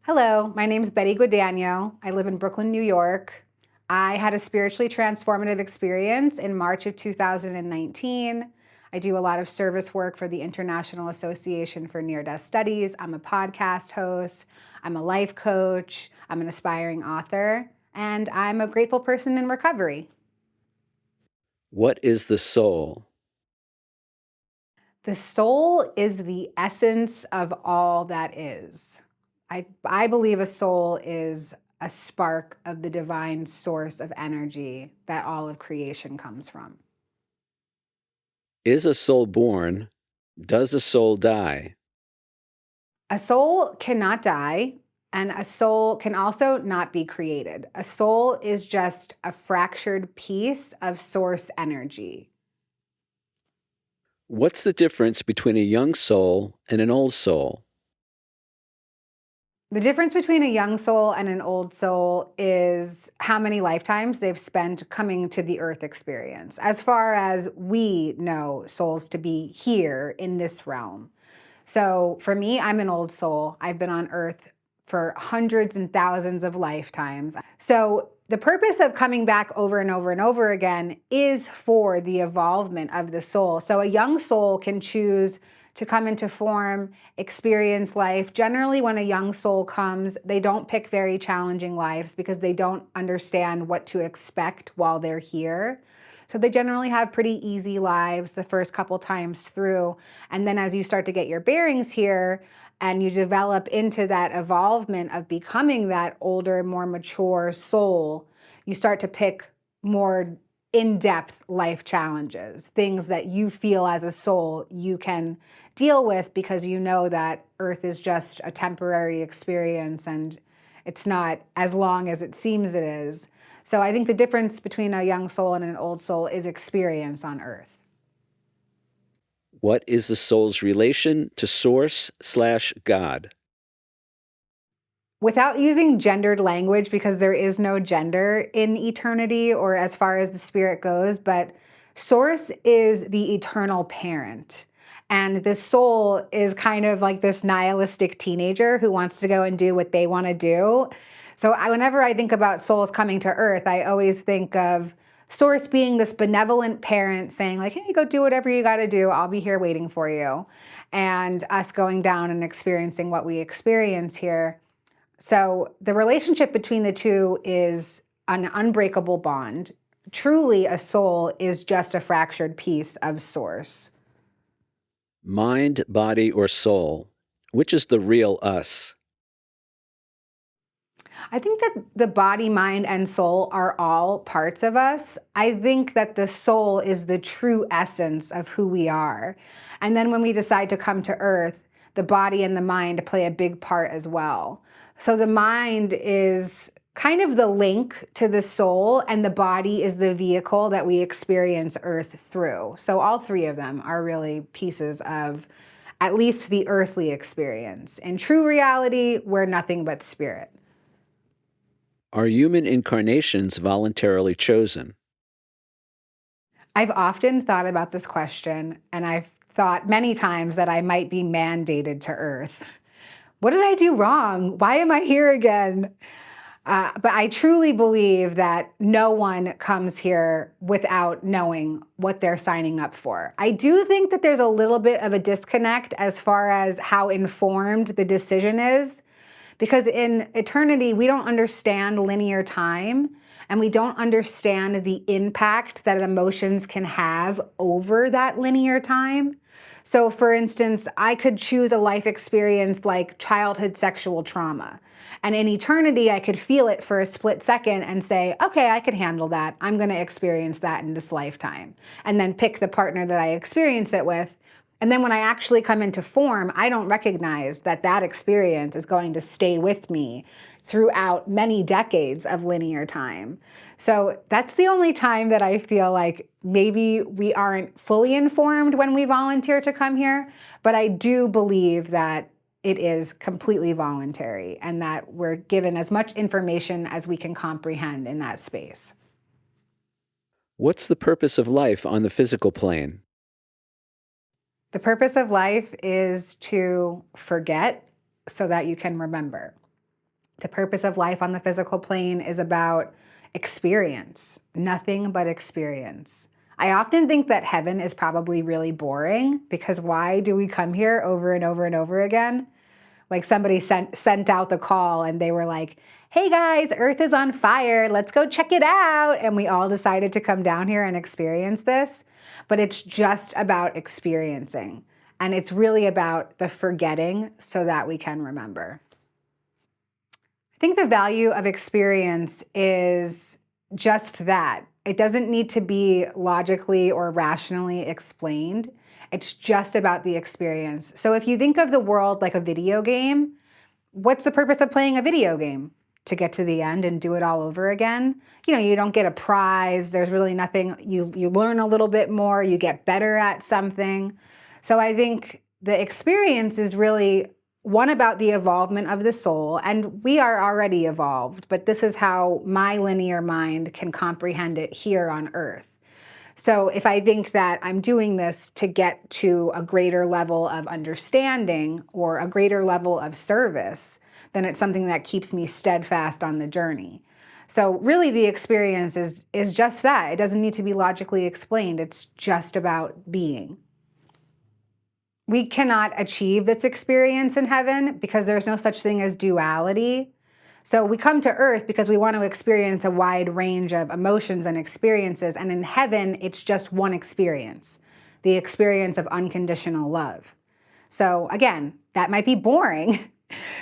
Hello, my name's Betty Guadagno. I live in Brooklyn, New York. I had a spiritually transformative experience in March of 2019. I do a lot of service work for the International Association for Near-Death Studies. I'm a podcast host. I'm a life coach. I'm an aspiring author. And I'm a grateful person in recovery. What is the soul? The soul is the essence of all that is. I believe a soul is a spark of the divine source of energy that all of creation comes from. Is a soul born? Does a soul die? A soul cannot die, and a soul can also not be created. A soul is just a fractured piece of source energy. What's the difference between a young soul and an old soul? The difference between a young soul and an old soul is how many lifetimes they've spent coming to the earth experience. As far as we know souls to be here in this realm. So for me, I'm an old soul. I've been on earth for hundreds and thousands of lifetimes. So the purpose of coming back over and over and over again is for the evolvement of the soul. So a young soul can choose to come into form, experience life. Generally, when a young soul comes, they don't pick very challenging lives because they don't understand what to expect while they're here. So they generally have pretty easy lives the first couple times through. And then as you start to get your bearings here and you develop into that evolvement of becoming that older, more mature soul, you start to pick more in-depth life challenges, things that you feel as a soul you can deal with because you know that Earth is just a temporary experience and it's not as long as it seems it is. So I think the difference between a young soul and an old soul is experience on Earth. What is the soul's relation to Source/God? Without using gendered language, because there is no gender in eternity or as far as the spirit goes, but Source is the eternal parent. And the soul is kind of like this nihilistic teenager who wants to go and do what they want to do. So whenever I think about souls coming to Earth, I always think of Source being this benevolent parent saying like, hey, go do whatever you got to do. I'll be here waiting for you. And us going down and experiencing what we experience here. So the relationship between the two is an unbreakable bond. Truly, a soul is just a fractured piece of Source. Mind, body, or soul? Which is the real us? I think that the body, mind, and soul are all parts of us. I think that the soul is the true essence of who we are. And then when we decide to come to Earth, the body and the mind play a big part as well. So the mind is kind of the link to the soul, and the body is the vehicle that we experience Earth through. So all three of them are really pieces of at least the earthly experience. In true reality, we're nothing but spirit. Are human incarnations voluntarily chosen? I've often thought about this question, and I've thought many times that I might be mandated to Earth. What did I do wrong? Why am I here again? But I truly believe that no one comes here without knowing what they're signing up for. I do think that there's a little bit of a disconnect as far as how informed the decision is, because in eternity, we don't understand linear time, and we don't understand the impact that emotions can have over that linear time. So for instance, I could choose a life experience like childhood sexual trauma. And in eternity, I could feel it for a split second and say, okay, I could handle that. I'm going to experience that in this lifetime. And then pick the partner that I experience it with. And then when I actually come into form, I don't recognize that that experience is going to stay with me throughout many decades of linear time. So that's the only time that I feel like maybe we aren't fully informed when we volunteer to come here. But I do believe that it is completely voluntary and that we're given as much information as we can comprehend in that space. What's the purpose of life on the physical plane? The purpose of life is to forget so that you can remember. The purpose of life on the physical plane is about experience, nothing but experience. I often think that heaven is probably really boring because why do we come here over and over and over again? Like somebody sent out the call and they were like, hey guys, Earth is on fire. Let's go check it out. And we all decided to come down here and experience this. But it's just about experiencing. And it's really about the forgetting so that we can remember. I think the value of experience is just that. It doesn't need to be logically or rationally explained. It's just about the experience. So if you think of the world like a video game, what's the purpose of playing a video game? To get to the end and do it all over again? You don't get a prize. There's really nothing. You learn a little bit more. You get better at something. So I think the experience is really one about the evolvement of the soul, and we are already evolved, but this is how my linear mind can comprehend it here on Earth. So if I think that I'm doing this to get to a greater level of understanding or a greater level of service, then it's something that keeps me steadfast on the journey. So really the experience is just that. It doesn't need to be logically explained. It's just about being. We cannot achieve this experience in heaven because there's no such thing as duality. So we come to Earth because we want to experience a wide range of emotions and experiences. And in heaven, it's just one experience, the experience of unconditional love. So again, that might be boring.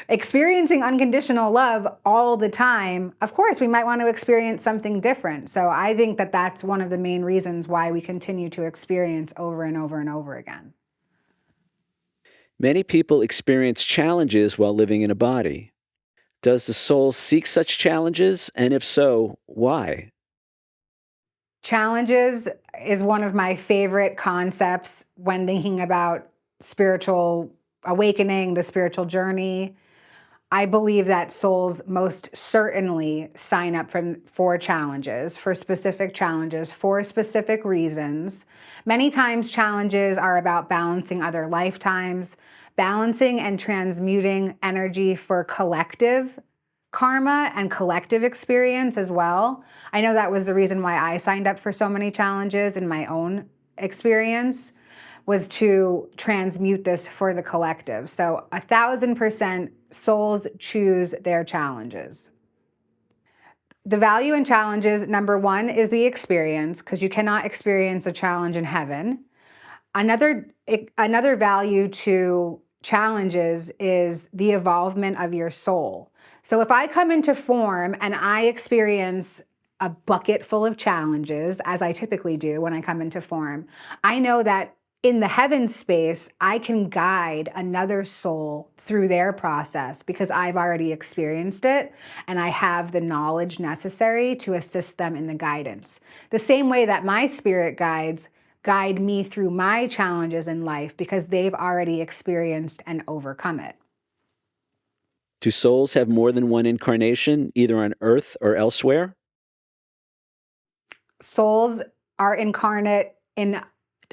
Experiencing unconditional love all the time, of course, we might want to experience something different. So I think that that's one of the main reasons why we continue to experience over and over and over again. Many people experience challenges while living in a body. Does the soul seek such challenges? And if so, why? Challenges is one of my favorite concepts when thinking about spiritual awakening, the spiritual journey. I believe that souls most certainly sign up for challenges, for specific challenges, for specific reasons. Many times challenges are about balancing other lifetimes, balancing and transmuting energy for collective karma and collective experience as well. I know that was the reason why I signed up for so many challenges in my own experience, was to transmute this for the collective. So 1,000% souls choose their challenges. The value in challenges, number one, is the experience, because you cannot experience a challenge in heaven. Another value to challenges is the evolvement of your soul. So if I come into form and I experience a bucket full of challenges, as I typically do when I come into form, I know that in the heaven space, I can guide another soul through their process because I've already experienced it and I have the knowledge necessary to assist them in the guidance. The same way that my spirit guides guide me through my challenges in life because they've already experienced and overcome it. Do souls have more than one incarnation, either on Earth or elsewhere? Souls are incarnate in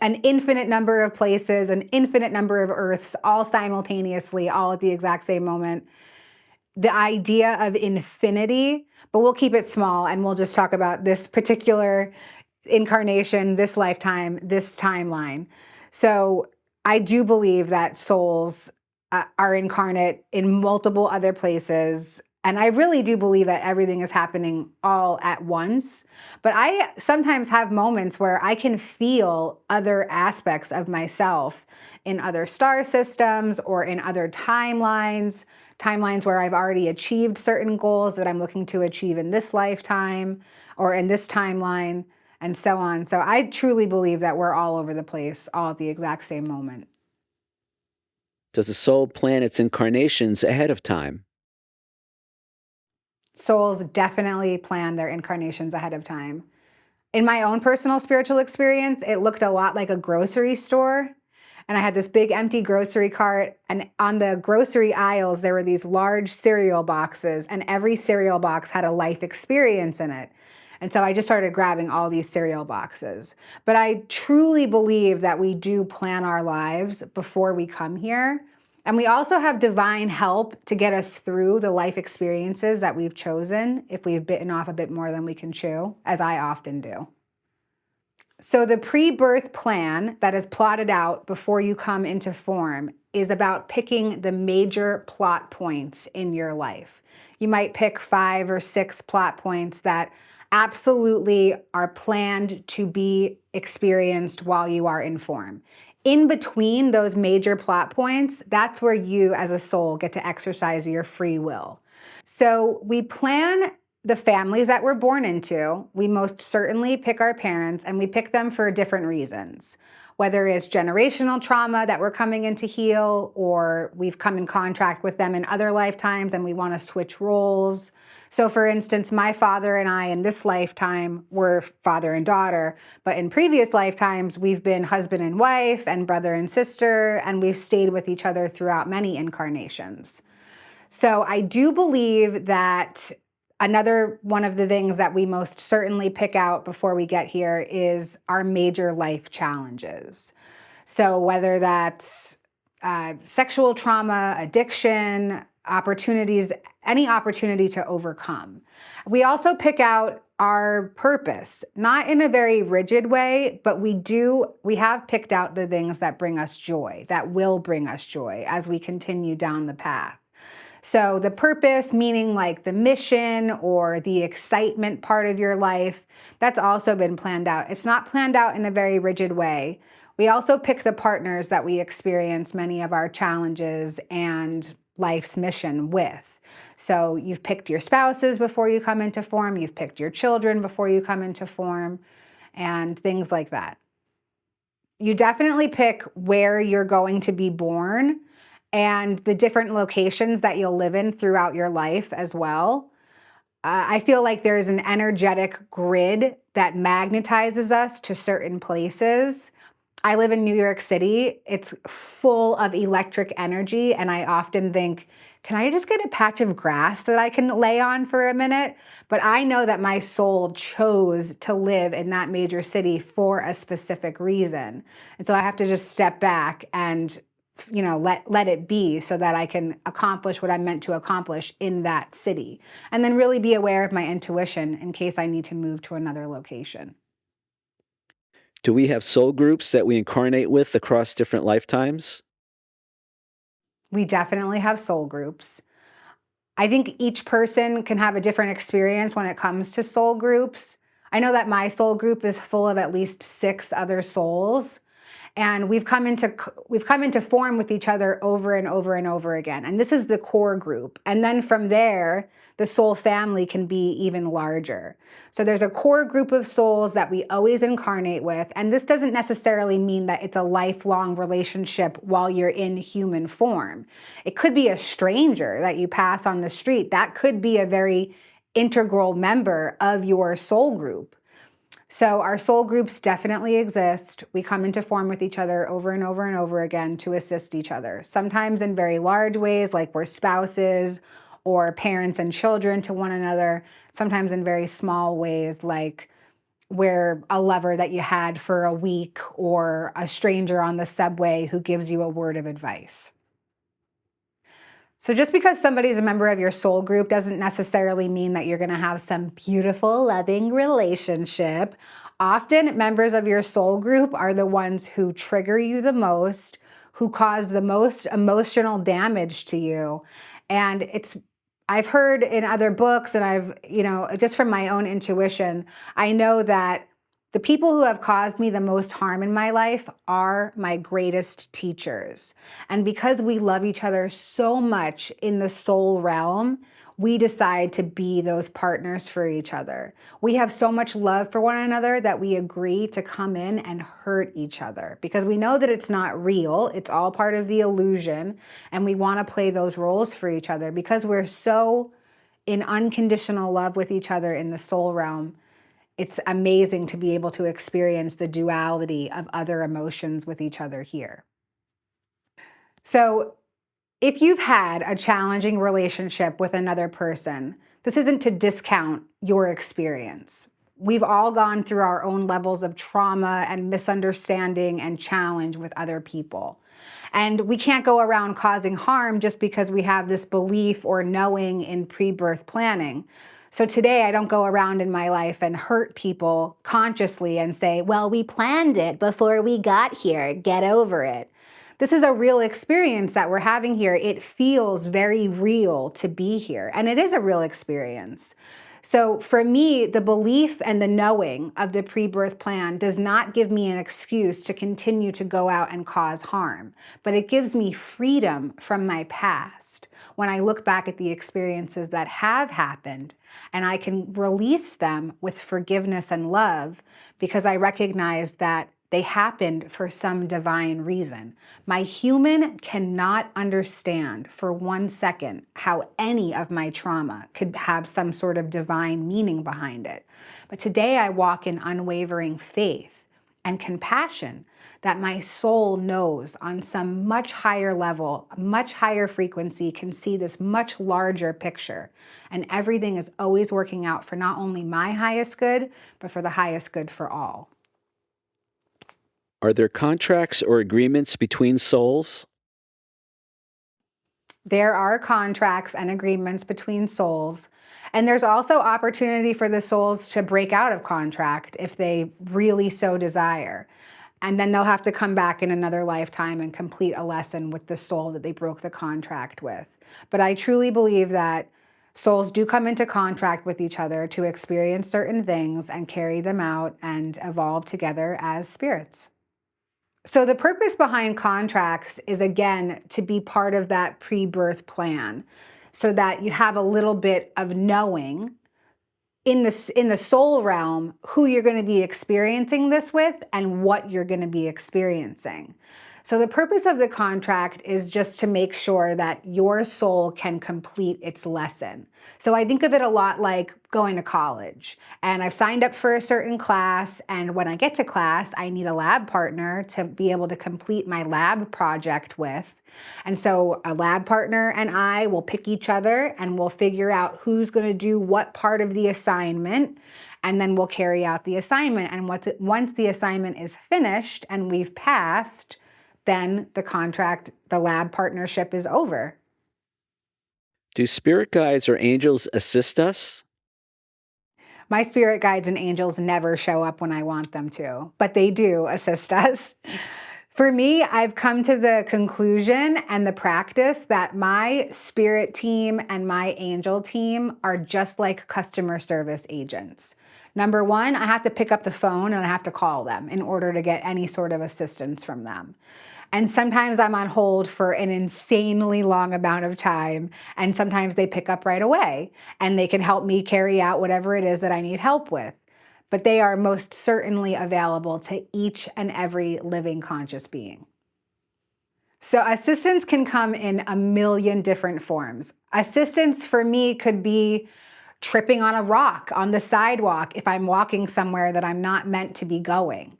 an infinite number of places, an infinite number of Earths, all simultaneously, all at the exact same moment. The idea of infinity, but we'll keep it small and we'll just talk about this particular incarnation, this lifetime, this timeline. So I do believe that souls are incarnate in multiple other places. And I really do believe that everything is happening all at once. But I sometimes have moments where I can feel other aspects of myself in other star systems or in other timelines where I've already achieved certain goals that I'm looking to achieve in this lifetime or in this timeline, and so on. So I truly believe that we're all over the place, all at the exact same moment. Does the soul plan its incarnations ahead of time? Souls definitely plan their incarnations ahead of time. In my own personal spiritual experience, it looked a lot like a grocery store. and I had this big empty grocery cart, and on the grocery aisles there were these large cereal boxes, and every cereal box had a life experience in it. And so I just started grabbing all these cereal boxes. But I truly believe that we do plan our lives before we come here. And we also have divine help to get us through the life experiences that we've chosen if we've bitten off a bit more than we can chew, as I often do. So the pre-birth plan that is plotted out before you come into form is about picking the major plot points in your life. You might pick 5 or 6 plot points that absolutely are planned to be experienced while you are in form. In between those major plot points, that's where you as a soul get to exercise your free will. So we plan the families that we're born into. We most certainly pick our parents, and we pick them for different reasons. Whether it's generational trauma that we're coming in to heal, or we've come in contact with them in other lifetimes and we want to switch roles. So for instance, my father and I in this lifetime were father and daughter, but in previous lifetimes, we've been husband and wife and brother and sister, and we've stayed with each other throughout many incarnations. So I do believe that another one of the things that we most certainly pick out before we get here is our major life challenges. So whether that's sexual trauma, addiction, opportunities, any opportunity to overcome. We also pick out our purpose, not in a very rigid way, but we have picked out the things that bring us joy, that will bring us joy as we continue down the path. So the purpose, meaning like the mission or the excitement part of your life, that's also been planned out. It's not planned out in a very rigid way. We also pick the partners that we experience many of our challenges and life's mission with. So you've picked your spouses before you come into form, you've picked your children before you come into form, and things like that. You definitely pick where you're going to be born and the different locations that you'll live in throughout your life as well. I feel like there's an energetic grid that magnetizes us to certain places. I live in New York City. It's full of electric energy, and I often think, can I just get a patch of grass that I can lay on for a minute? But I know that my soul chose to live in that major city for a specific reason. And so I have to just step back and let it be so that I can accomplish what I'm meant to accomplish in that city. And then really be aware of my intuition in case I need to move to another location. Do we have soul groups that we incarnate with across different lifetimes? We definitely have soul groups. I think each person can have a different experience when it comes to soul groups. I know that my soul group is full of at least 6 other souls. And we've come into form with each other over and over and over again. And this is the core group. And then from there, the soul family can be even larger. So there's a core group of souls that we always incarnate with. And this doesn't necessarily mean that it's a lifelong relationship while you're in human form. It could be a stranger that you pass on the street. That could be a very integral member of your soul group. So our soul groups definitely exist. We come into form with each other over and over and over again to assist each other. Sometimes in very large ways, like we're spouses or parents and children to one another. Sometimes in very small ways, like we're a lover that you had for a week or a stranger on the subway who gives you a word of advice. So just because somebody's a member of your soul group doesn't necessarily mean that you're going to have some beautiful, loving relationship. Often members of your soul group are the ones who trigger you the most, who cause the most emotional damage to you. And I've heard in other books, and I've, just from my own intuition, I know that the people who have caused me the most harm in my life are my greatest teachers. And because we love each other so much in the soul realm, we decide to be those partners for each other. We have so much love for one another that we agree to come in and hurt each other because we know that it's not real. It's all part of the illusion. And we want to play those roles for each other because we're so in unconditional love with each other in the soul realm. It's amazing to be able to experience the duality of other emotions with each other here. So, if you've had a challenging relationship with another person, this isn't to discount your experience. We've all gone through our own levels of trauma and misunderstanding and challenge with other people. And we can't go around causing harm just because we have this belief or knowing in pre-birth planning. So today I don't go around in my life and hurt people consciously and say, well, we planned it before we got here, get over it. This is a real experience that we're having here. It feels very real to be here, and it is a real experience. So for me, the belief and the knowing of the pre-birth plan does not give me an excuse to continue to go out and cause harm, but it gives me freedom from my past when I look back at the experiences that have happened, and I can release them with forgiveness and love because I recognize that they happened for some divine reason. My human cannot understand for 1 second how any of my trauma could have some sort of divine meaning behind it. But today I walk in unwavering faith and compassion that my soul knows on some much higher level, much higher frequency, can see this much larger picture. And everything is always working out for not only my highest good, but for the highest good for all. Are there contracts or agreements between souls? There are contracts and agreements between souls. And there's also opportunity for the souls to break out of contract if they really so desire. And then they'll have to come back in another lifetime and complete a lesson with the soul that they broke the contract with. But I truly believe that souls do come into contract with each other to experience certain things and carry them out and evolve together as spirits. So the purpose behind contracts is, again, to be part of that pre-birth plan so that you have a little bit of knowing in the soul realm who you're going to be experiencing this with and what you're going to be experiencing. So the purpose of the contract is just to make sure that your soul can complete its lesson. So I think of it a lot like going to college, and I've signed up for a certain class, and when I get to class, I need a lab partner to be able to complete my lab project with. And so a lab partner and I will pick each other and we'll figure out who's going to do what part of the assignment, and then we'll carry out the assignment. And once the assignment is finished and we've passed, then the lab partnership is over. Do spirit guides or angels assist us? My spirit guides and angels never show up when I want them to, but they do assist us. For me, I've come to the conclusion and the practice that my spirit team and my angel team are just like customer service agents. Number one, I have to pick up the phone and I have to call them in order to get any sort of assistance from them. And sometimes I'm on hold for an insanely long amount of time, and sometimes they pick up right away and they can help me carry out whatever it is that I need help with. But they are most certainly available to each and every living conscious being. So assistance can come in a million different forms. Assistance for me could be tripping on a rock on the sidewalk if I'm walking somewhere that I'm not meant to be going.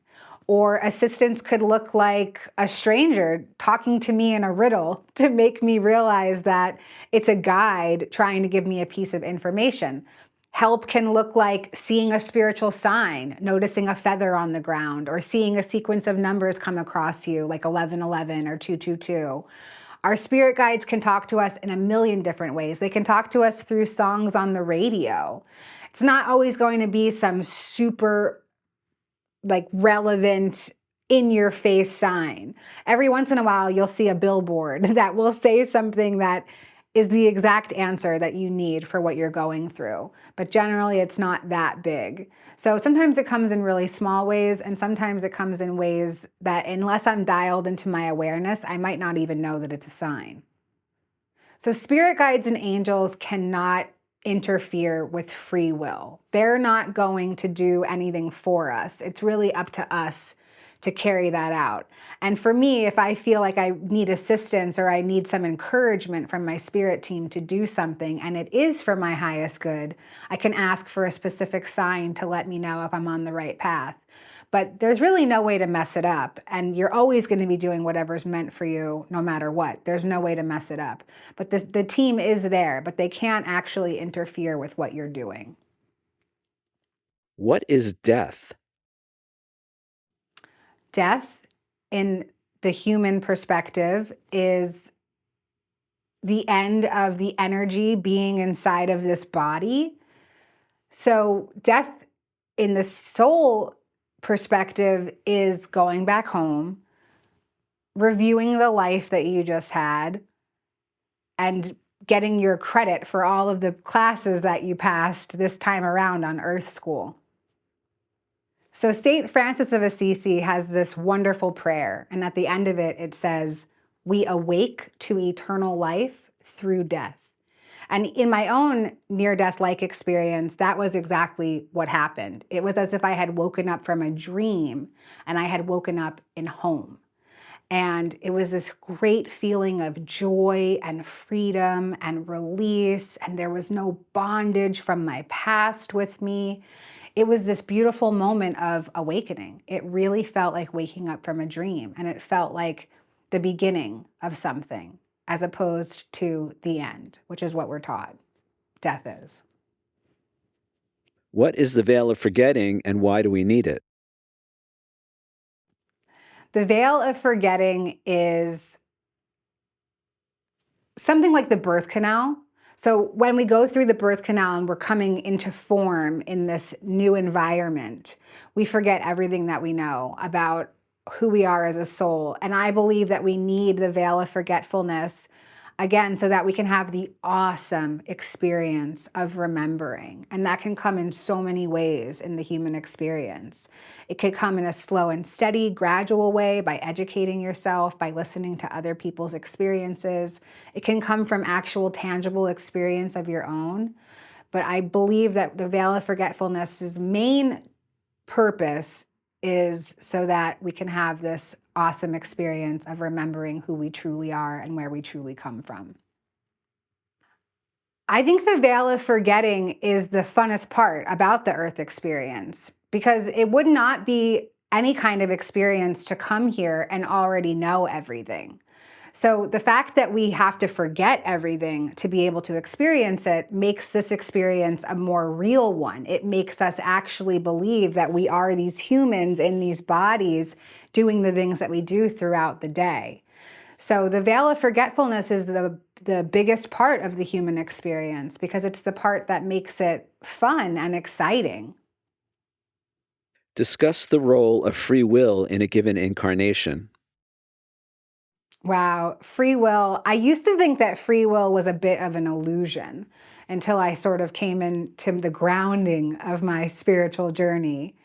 Or assistance could look like a stranger talking to me in a riddle to make me realize that it's a guide trying to give me a piece of information. Help can look like seeing a spiritual sign, noticing a feather on the ground, or seeing a sequence of numbers come across you like 1111 or 222. Our spirit guides can talk to us in a million different ways. They can talk to us through songs on the radio. It's not always going to be some super relevant in your face sign. Every once in a while, you'll see a billboard that will say something that is the exact answer that you need for what you're going through. But generally, it's not that big. So sometimes it comes in really small ways, and sometimes it comes in ways that, unless I'm dialed into my awareness, I might not even know that it's a sign. So spirit guides and angels cannot interfere with free will. They're not going to do anything for us. It's really up to us to carry that out. And for me, if I feel like I need assistance or I need some encouragement from my spirit team to do something, and it is for my highest good, I can ask for a specific sign to let me know if I'm on the right path. But there's really no way to mess it up. And you're always going to be doing whatever's meant for you, no matter what. There's no way to mess it up. But the team is there, but they can't actually interfere with what you're doing. What is death? Death, in the human perspective, is the end of the energy being inside of this body. So, death in the soul perspective is going back home, reviewing the life that you just had, and getting your credit for all of the classes that you passed this time around on Earth School. So St. Francis of Assisi has this wonderful prayer, and at the end of it, it says, "We awake to eternal life through death." And in my own near-death-like experience, that was exactly what happened. It was as if I had woken up from a dream, and I had woken up in home. And it was this great feeling of joy and freedom and release, and there was no bondage from my past with me. It was this beautiful moment of awakening. It really felt like waking up from a dream, and it felt like the beginning of something as opposed to the end, which is what we're taught death is. What is the veil of forgetting and why do we need it? The veil of forgetting is something like the birth canal. So when we go through the birth canal and we're coming into form in this new environment, we forget everything that we know about who we are as a soul. And I believe that we need the veil of forgetfulness, again, so that we can have the awesome experience of remembering. And that can come in so many ways in the human experience. It could come in a slow and steady, gradual way by educating yourself, by listening to other people's experiences. It can come from actual tangible experience of your own. But I believe that the veil of forgetfulness's main purpose is so that we can have this awesome experience of remembering who we truly are and where we truly come from. I think the veil of forgetting is the funnest part about the Earth experience, because it would not be any kind of experience to come here and already know everything. So the fact that we have to forget everything to be able to experience it makes this experience a more real one. It makes us actually believe that we are these humans in these bodies doing the things that we do throughout the day. So the veil of forgetfulness is the biggest part of the human experience because it's the part that makes it fun and exciting. Discuss the role of free will in a given incarnation. Wow, free will. I used to think that free will was a bit of an illusion until I sort of came into the grounding of my spiritual journey.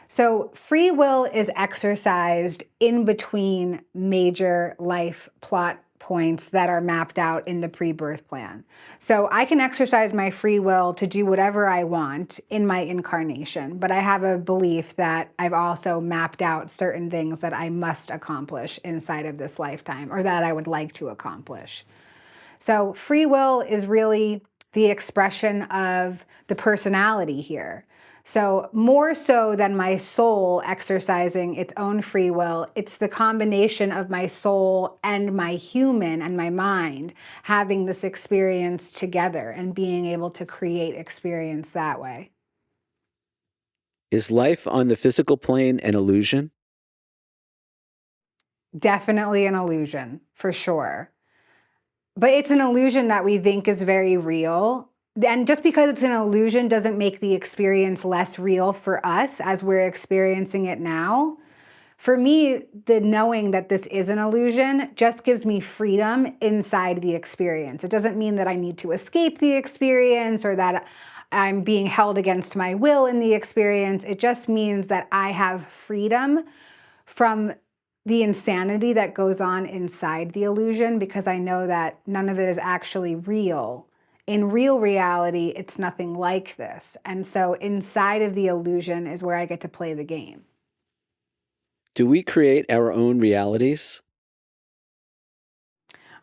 So, free will is exercised in between major life plot points that are mapped out in the pre-birth plan. So, I can exercise my free will to do whatever I want in my incarnation, but I have a belief that I've also mapped out certain things that I must accomplish inside of this lifetime or that I would like to accomplish. So, free will is really the expression of the personality here. So more so than my soul exercising its own free will, it's the combination of my soul and my human and my mind having this experience together and being able to create experience that way. Is life on the physical plane an illusion? Definitely an illusion, for sure. But it's an illusion that we think is very real. And just because it's an illusion doesn't make the experience less real for us as we're experiencing it now. For me, the knowing that this is an illusion just gives me freedom inside the experience. It doesn't mean that I need to escape the experience or that I'm being held against my will in the experience. It just means that I have freedom from the insanity that goes on inside the illusion because I know that none of it is actually real. In real reality, it's nothing like this. And so inside of the illusion is where I get to play the game. Do we create our own realities?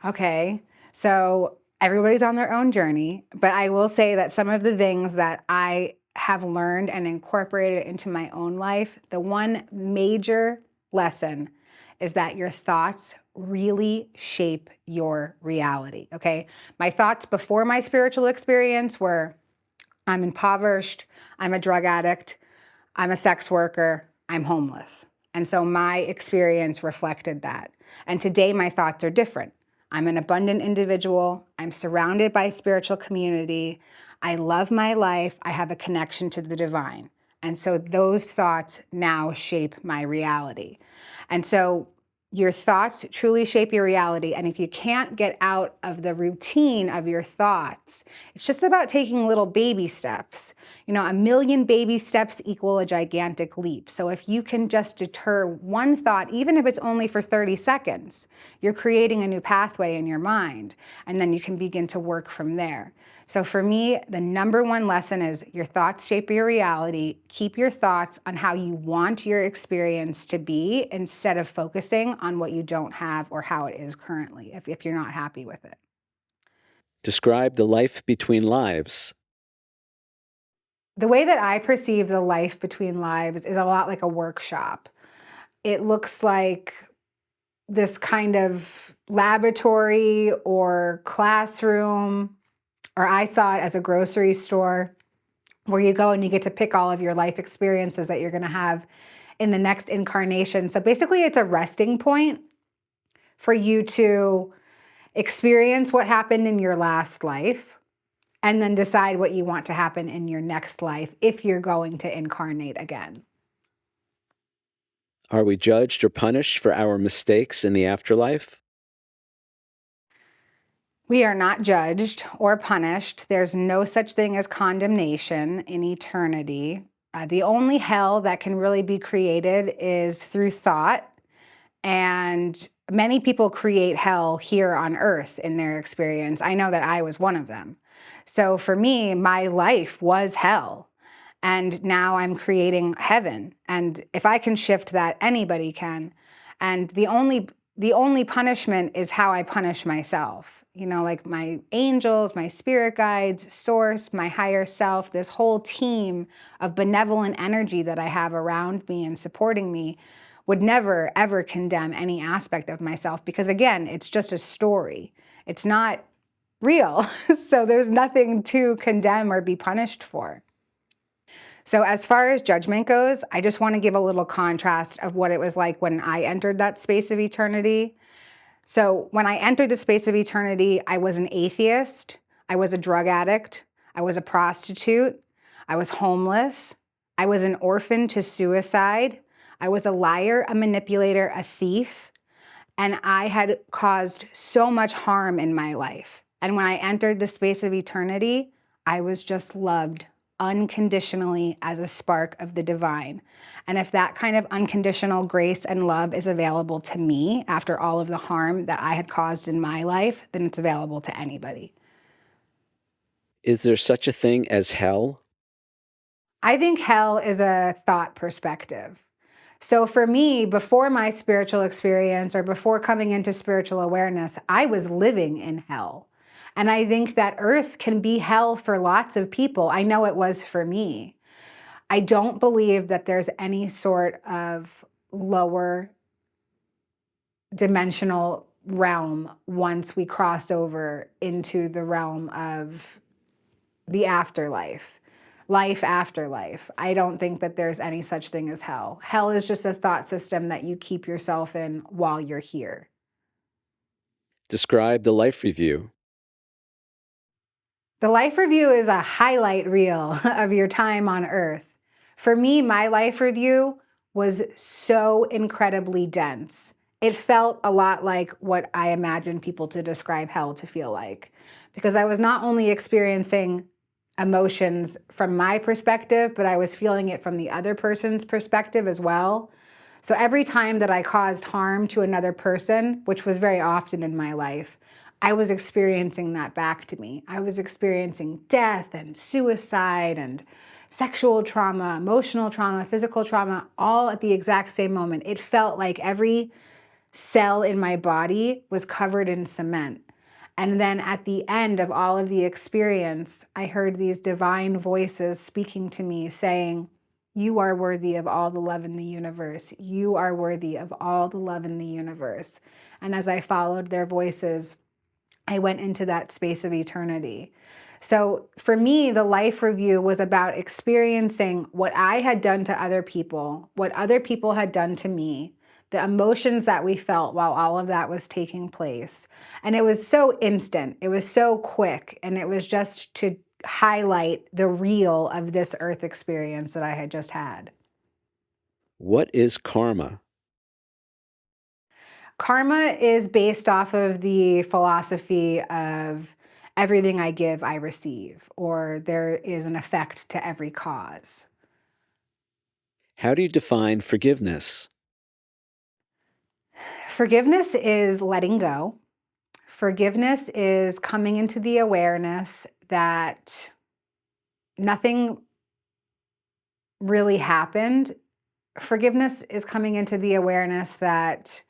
Okay, so everybody's on their own journey, but I will say that some of the things that I have learned and incorporated into my own life, the one major lesson is that your thoughts really shape your reality, okay? My thoughts before my spiritual experience were, I'm impoverished, I'm a drug addict, I'm a sex worker, I'm homeless. And so my experience reflected that. And today my thoughts are different. I'm an abundant individual. I'm surrounded by spiritual community. I love my life. I have a connection to the divine. And so those thoughts now shape my reality. And so your thoughts truly shape your reality. And if you can't get out of the routine of your thoughts, it's just about taking little baby steps. You know, a million baby steps equal a gigantic leap. So if you can just deter one thought, even if it's only for 30 seconds, you're creating a new pathway in your mind, and then you can begin to work from there. So for me, the number one lesson is your thoughts shape your reality. Keep your thoughts on how you want your experience to be instead of focusing on what you don't have or how it is currently, if you're not happy with it. Describe the life between lives. The way that I perceive the life between lives is a lot like a workshop. It looks like this kind of laboratory or classroom, or I saw it as a grocery store where you go and you get to pick all of your life experiences that you're going to have in the next incarnation. So basically, it's a resting point for you to experience what happened in your last life and then decide what you want to happen in your next life if you're going to incarnate again. Are we judged or punished for our mistakes in the afterlife? We are not judged or punished. There's no such thing as condemnation in eternity. The only hell that can really be created is through thought. And many people create hell here on earth in their experience. I know that I was one of them. So for me, my life was hell. And now I'm creating heaven. And if I can shift that, anybody can. And the only punishment is how I punish myself. You know, like my angels, my spirit guides, source, my higher self, this whole team of benevolent energy that I have around me and supporting me would never, ever condemn any aspect of myself because, again, it's just a story. It's not real. So there's nothing to condemn or be punished for. So as far as judgment goes, I just want to give a little contrast of what it was like when I entered that space of eternity. So when I entered the space of eternity, I was an atheist, I was a drug addict, I was a prostitute, I was homeless, I was an orphan to suicide, I was a liar, a manipulator, a thief, and I had caused so much harm in my life. And when I entered the space of eternity, I was just loved unconditionally as a spark of the divine. And if that kind of unconditional grace and love is available to me after all of the harm that I had caused in my life, then it's available to anybody. Is there such a thing as hell? I think hell is a thought perspective. So for me, before my spiritual experience or before coming into spiritual awareness, I was living in hell. And I think that earth can be hell for lots of people. I know it was for me. I don't believe that there's any sort of lower dimensional realm once we cross over into the realm of the afterlife, life after life. I don't think that there's any such thing as hell. Hell is just a thought system that you keep yourself in while you're here. Describe the life review. The life review is a highlight reel of your time on earth. For me, my life review was so incredibly dense. It felt a lot like what I imagine people to describe hell to feel like, because I was not only experiencing emotions from my perspective, but I was feeling it from the other person's perspective as well. So every time that I caused harm to another person, which was very often in my life, I was experiencing that back to me. I was experiencing death and suicide and sexual trauma, emotional trauma, physical trauma, all at the exact same moment. It felt like every cell in my body was covered in cement. And then at the end of all of the experience, I heard these divine voices speaking to me saying, "You are worthy of all the love in the universe. You are worthy of all the love in the universe." And as I followed their voices, I went into that space of eternity. So for me, the life review was about experiencing what I had done to other people, what other people had done to me, the emotions that we felt while all of that was taking place. And it was so instant, it was so quick, and it was just to highlight the real of this earth experience that I had just had. What is karma? Karma is based off of the philosophy of everything I give, I receive, or there is an effect to every cause. How do you define forgiveness? Forgiveness is letting go. Forgiveness is coming into the awareness that nothing really happened. Forgiveness is coming into the awareness that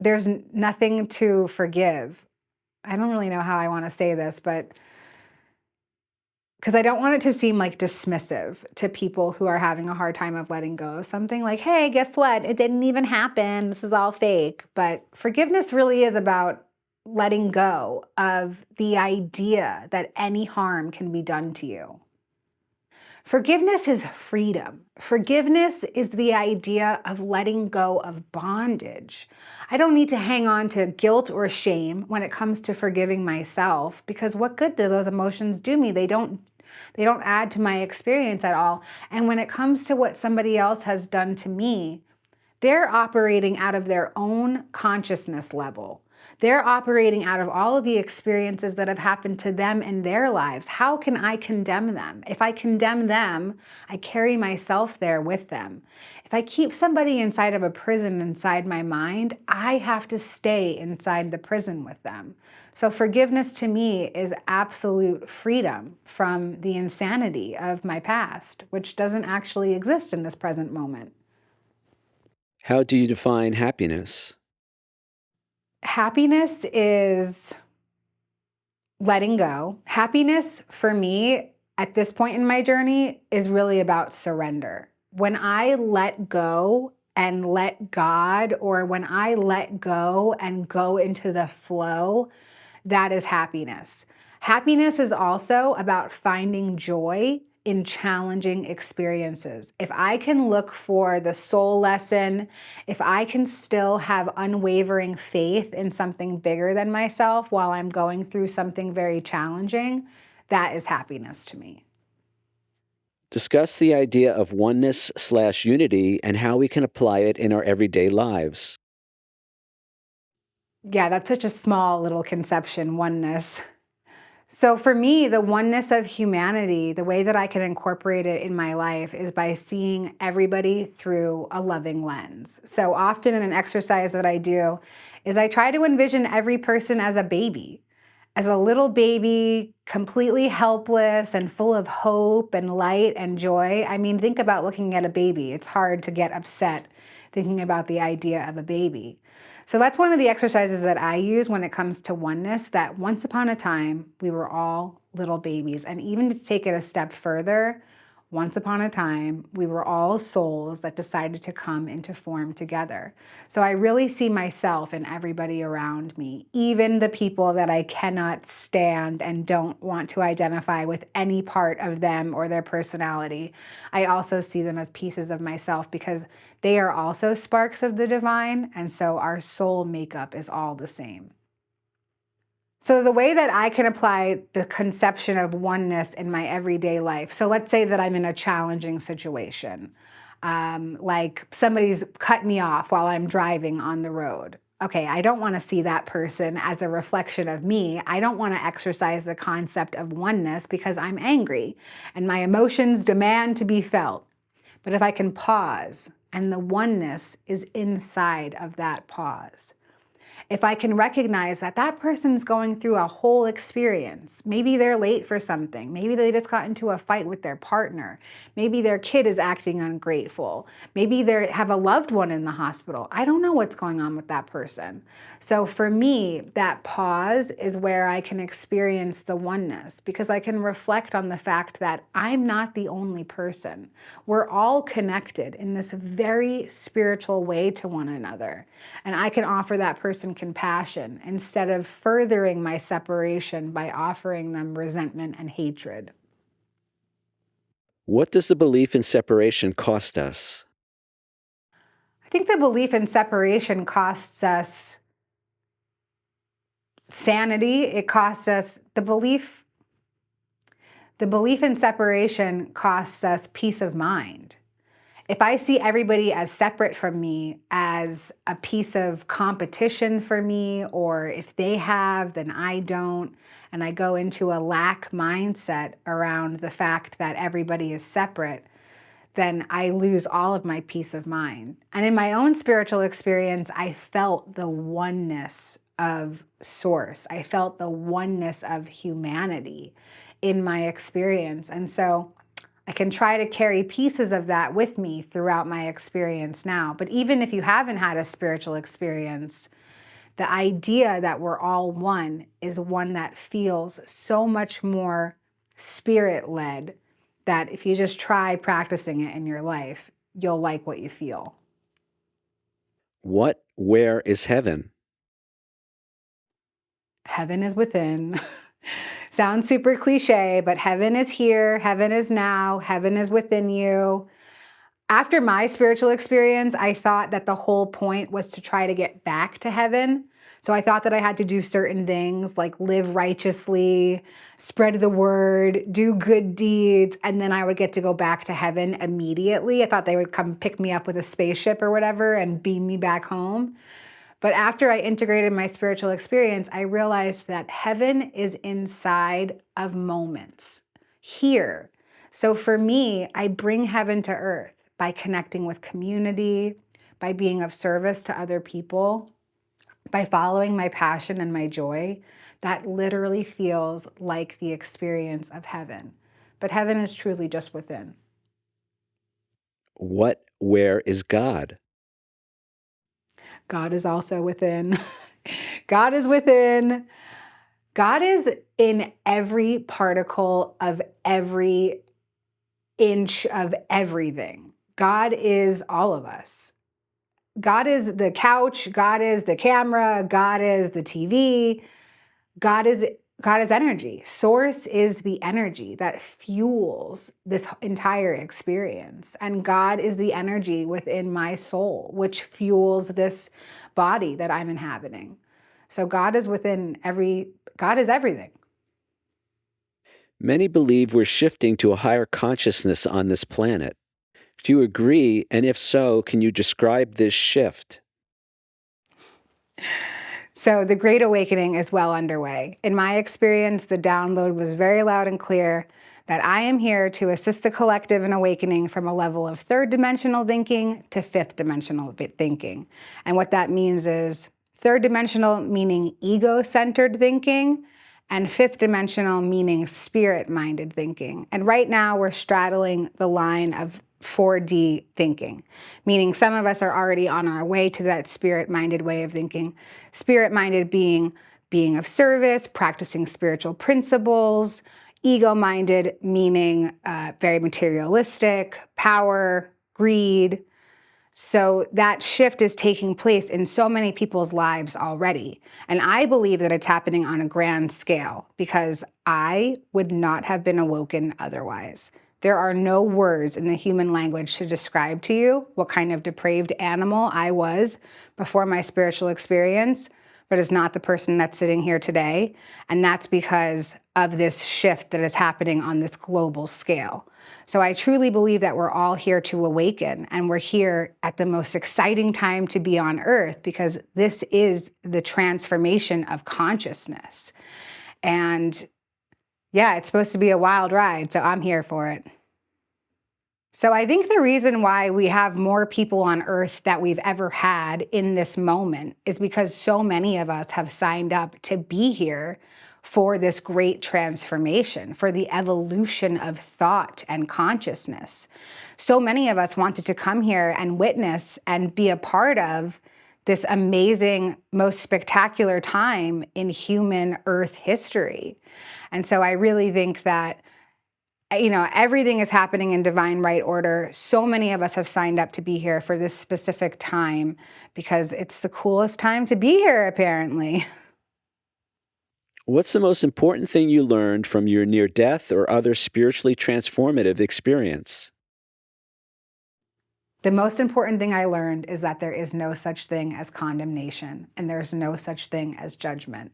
there's nothing to forgive. I don't really know how I want to say this, but because I don't want it to seem like dismissive to people who are having a hard time of letting go of something, like, hey, guess what? It didn't even happen. This is all fake. But forgiveness really is about letting go of the idea that any harm can be done to you. Forgiveness is freedom. Forgiveness is the idea of letting go of bondage. I don't need to hang on to guilt or shame when it comes to forgiving myself, because what good do those emotions do me? They don't add to my experience at all. And when it comes to what somebody else has done to me, they're operating out of their own consciousness level. They're operating out of all of the experiences that have happened to them in their lives. How can I condemn them? If I condemn them, I carry myself there with them. If I keep somebody inside of a prison inside my mind, I have to stay inside the prison with them. So forgiveness to me is absolute freedom from the insanity of my past, which doesn't actually exist in this present moment. How do you define happiness? Happiness is letting go. Happiness for me at this point in my journey is really about surrender. When I let go and let God, or when I let go and go into the flow, that is happiness. Happiness is also about finding joy in challenging experiences. If I can look for the soul lesson, if I can still have unwavering faith in something bigger than myself while I'm going through something very challenging, that is happiness to me. Discuss the idea of oneness/unity and how we can apply it in our everyday lives. Yeah, that's such a small little conception, oneness. So for me, the oneness of humanity, the way that I can incorporate it in my life is by seeing everybody through a loving lens. So often in an exercise that I do is I try to envision every person as a baby, as a little baby, completely helpless and full of hope and light and joy. I mean, think about looking at a baby. It's hard to get upset thinking about the idea of a baby. So that's one of the exercises that I use when it comes to oneness, that once upon a time, we were all little babies. And even to take it a step further, once upon a time, we were all souls that decided to come into form together. So I really see myself in everybody around me, even the people that I cannot stand and don't want to identify with any part of them or their personality. I also see them as pieces of myself because they are also sparks of the divine, and so our soul makeup is all the same. So the way that I can apply the conception of oneness in my everyday life, so let's say that I'm in a challenging situation, like somebody's cut me off while I'm driving on the road. Okay, I don't want to see that person as a reflection of me. I don't want to exercise the concept of oneness because I'm angry and my emotions demand to be felt. But if I can pause, and the oneness is inside of that pause. If I can recognize that that person's going through a whole experience, maybe they're late for something, maybe they just got into a fight with their partner, maybe their kid is acting ungrateful, maybe they have a loved one in the hospital. I don't know what's going on with that person. So for me, that pause is where I can experience the oneness, because I can reflect on the fact that I'm not the only person. We're all connected in this very spiritual way to one another. And I can offer that person compassion instead of furthering my separation by offering them resentment and hatred. What does the belief in separation cost us? I think the belief in separation costs us sanity. It costs us the belief in separation costs us peace of mind. If I see everybody as separate from me, as a piece of competition for me, or if they have, then I don't, and I go into a lack mindset around the fact that everybody is separate, then I lose all of my peace of mind. And in my own spiritual experience, I felt the oneness of Source. I felt the oneness of humanity in my experience. And so I can try to carry pieces of that with me throughout my experience now. But even if you haven't had a spiritual experience, the idea that we're all one is one that feels so much more spirit-led that if you just try practicing it in your life, you'll like what you feel. Where is heaven? Heaven is within. Sounds super cliche, but heaven is here, heaven is now, heaven is within you. After my spiritual experience, I thought that the whole point was to try to get back to heaven. So I thought that I had to do certain things like live righteously, spread the word, do good deeds, and then I would get to go back to heaven immediately. I thought they would come pick me up with a spaceship or whatever and beam me back home. But after I integrated my spiritual experience, I realized that heaven is inside of moments, here. So for me, I bring heaven to earth by connecting with community, by being of service to other people, by following my passion and my joy. That literally feels like the experience of heaven. But heaven is truly just within. Where is God? God is also within. God is within. God is in every particle of every inch of everything. God is all of us. God is the couch, God is the camera, God is the TV. God is energy. Source is the energy that fuels this entire experience. And God is the energy within my soul, which fuels this body that I'm inhabiting. So God is God is everything. Many believe we're shifting to a higher consciousness on this planet. Do you agree? And if so, can you describe this shift? So the Great Awakening is well underway. In my experience, the download was very loud and clear that I am here to assist the collective in awakening from a level of third dimensional thinking to fifth dimensional thinking. And what that means is third dimensional meaning ego-centered thinking, and fifth dimensional meaning spirit-minded thinking. And right now we're straddling the line of 4D thinking, meaning some of us are already on our way to that spirit-minded way of thinking. Spirit-minded being of service, practicing spiritual principles. Ego-minded meaning very materialistic, power, greed. So that shift is taking place in so many people's lives already. And I believe that it's happening on a grand scale because I would not have been awoken otherwise. There are no words in the human language to describe to you what kind of depraved animal I was before my spiritual experience, but it's not the person that's sitting here today. And that's because of this shift that is happening on this global scale. So I truly believe that we're all here to awaken, and we're here at the most exciting time to be on Earth because this is the transformation of consciousness. And yeah, it's supposed to be a wild ride, so I'm here for it. So I think the reason why we have more people on earth that we've ever had in this moment is because so many of us have signed up to be here for this great transformation, for the evolution of thought and consciousness. So many of us wanted to come here and witness and be a part of this amazing, most spectacular time in human earth history. And so I really think that everything is happening in divine right order. So many of us have signed up to be here for this specific time because it's the coolest time to be here, apparently. What's the most important thing you learned from your near death or other spiritually transformative experience? The most important thing I learned is that there is no such thing as condemnation and there's no such thing as judgment.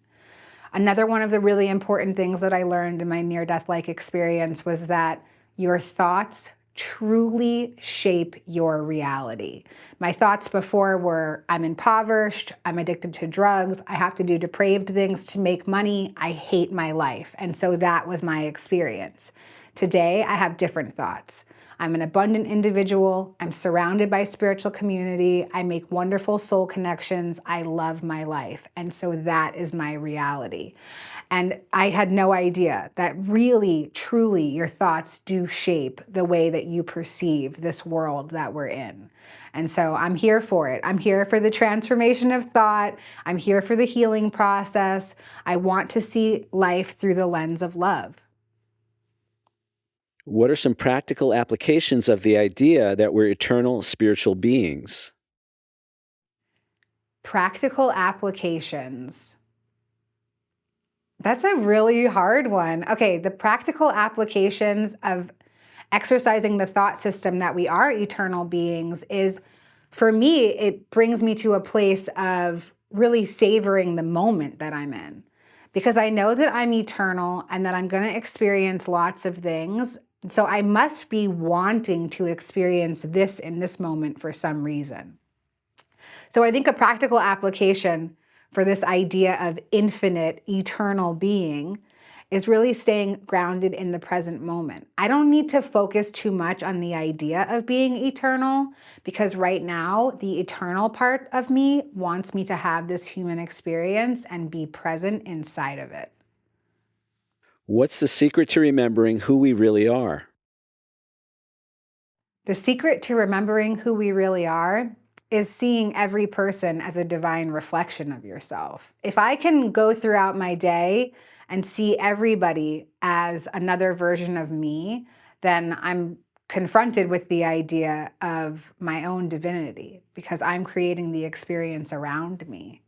Another one of the really important things that I learned in my near-death-like experience was that your thoughts truly shape your reality. My thoughts before were, I'm impoverished, I'm addicted to drugs, I have to do depraved things to make money, I hate my life. And so that was my experience. Today, I have different thoughts. I'm an abundant individual. I'm surrounded by spiritual community. I make wonderful soul connections. I love my life. And so that is my reality. And I had no idea that really, truly, your thoughts do shape the way that you perceive this world that we're in. And so I'm here for it. I'm here for the transformation of thought. I'm here for the healing process. I want to see life through the lens of love. What are some practical applications of the idea that we're eternal spiritual beings? Practical applications. That's a really hard one. Okay, the practical applications of exercising the thought system that we are eternal beings is, for me, it brings me to a place of really savoring the moment that I'm in. Because I know that I'm eternal and that I'm going to experience lots of things. So I must be wanting to experience this in this moment for some reason. So I think a practical application for this idea of infinite, eternal being is really staying grounded in the present moment. I don't need to focus too much on the idea of being eternal because right now, the eternal part of me wants me to have this human experience and be present inside of it. What's the secret to remembering who we really are? The secret to remembering who we really are is seeing every person as a divine reflection of yourself. If I can go throughout my day and see everybody as another version of me, then I'm confronted with the idea of my own divinity because I'm creating the experience around me.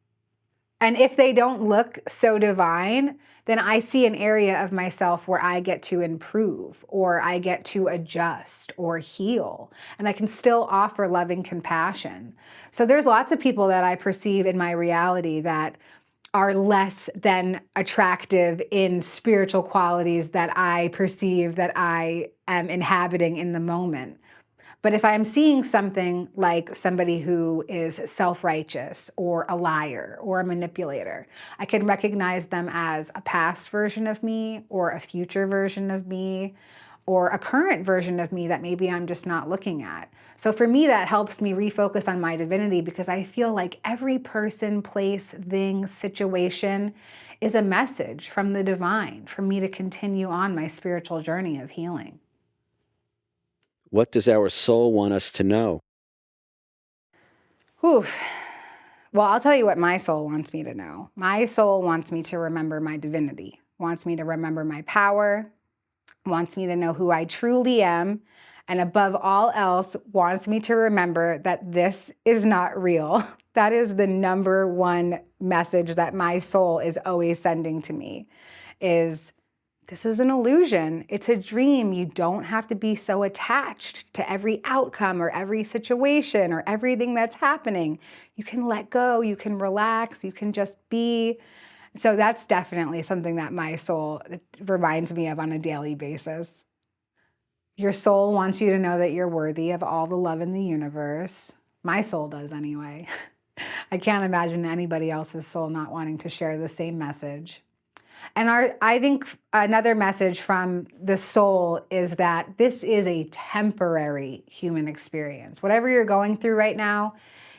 And if they don't look so divine, then I see an area of myself where I get to improve or I get to adjust or heal. And I can still offer loving compassion. So there's lots of people that I perceive in my reality that are less than attractive in spiritual qualities that I perceive that I am inhabiting in the moment. But if I'm seeing something like somebody who is self-righteous or a liar or a manipulator, I can recognize them as a past version of me or a future version of me or a current version of me that maybe I'm just not looking at. So for me, that helps me refocus on my divinity because I feel like every person, place, thing, situation is a message from the divine for me to continue on my spiritual journey of healing. What does our soul want us to know? Whew. Well, I'll tell you what my soul wants me to know. My soul wants me to remember my divinity, wants me to remember my power, wants me to know who I truly am, and above all else, wants me to remember that this is not real. That is the number one message that my soul is always sending to me is this is an illusion. It's a dream. You don't have to be so attached to every outcome or every situation or everything that's happening. You can let go, you can relax, you can just be. So that's definitely something that my soul reminds me of on a daily basis. Your soul wants you to know that you're worthy of all the love in the universe. My soul does anyway. I can't imagine anybody else's soul not wanting to share the same message. And I think another message from the soul is that this is a temporary human experience. Whatever you're going through right now,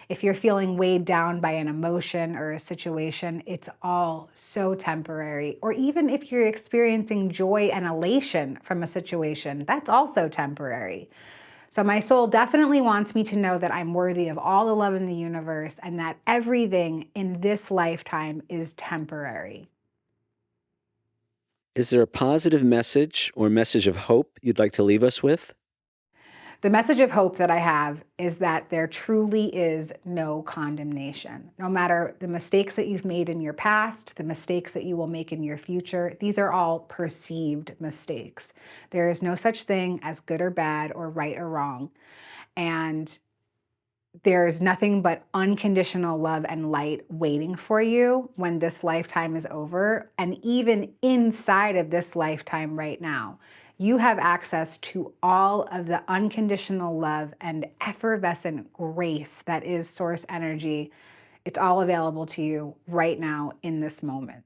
if you're feeling weighed down by an emotion or a situation, it's all so temporary. Or even if you're experiencing joy and elation from a situation, that's also temporary. So my soul definitely wants me to know that I'm worthy of all the love in the universe and that everything in this lifetime is temporary. Is there a positive message or message of hope you'd like to leave us with? The message of hope that I have is that there truly is no condemnation. No matter the mistakes that you've made in your past, the mistakes that you will make in your future, these are all perceived mistakes. There is no such thing as good or bad or right or wrong. And there's nothing but unconditional love and light waiting for you when this lifetime is over. And even inside of this lifetime right now, you have access to all of the unconditional love and effervescent grace that is source energy. It's all available to you right now in this moment.